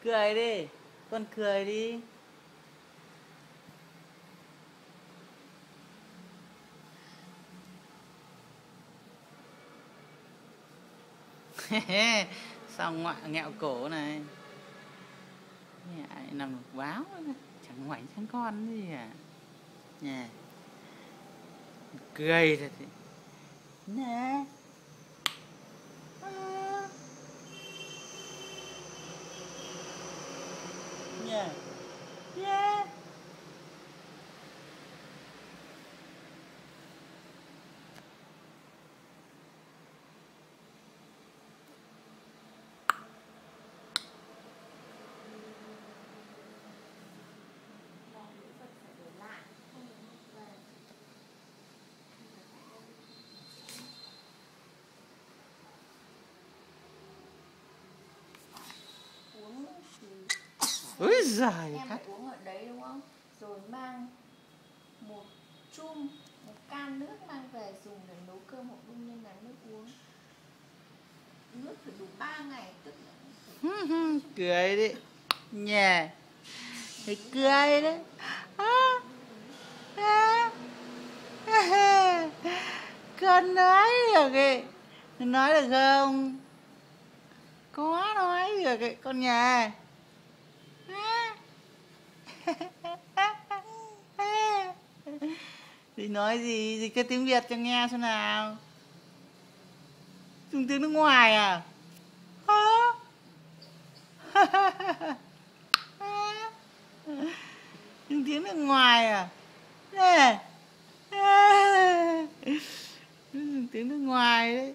Cười đi, con cười đi. Sao ngoại nghẹo cổ này. Mẹ nằm báo chẳng ngoảnh chẳng con gì à. Nè. Cười thật thì. Nè. Nè. Yeah. Úi giời, em phải uống ở đấy đúng không? Rồi mang một can nước mang về dùng để nấu cơm hoặc đun lên làm nước uống. Nước phải đủ 3 ngày tức là cười đi. Nhè. Thì cười đấy. Con nói được ấy. Nói được không? Có nói được ấy con nhà. Thì nói gì? Dịch cái tiếng Việt cho nghe xem nào. Dùng tiếng nước ngoài à? Dùng tiếng nước ngoài à? Nè. Dùng tiếng nước ngoài đấy.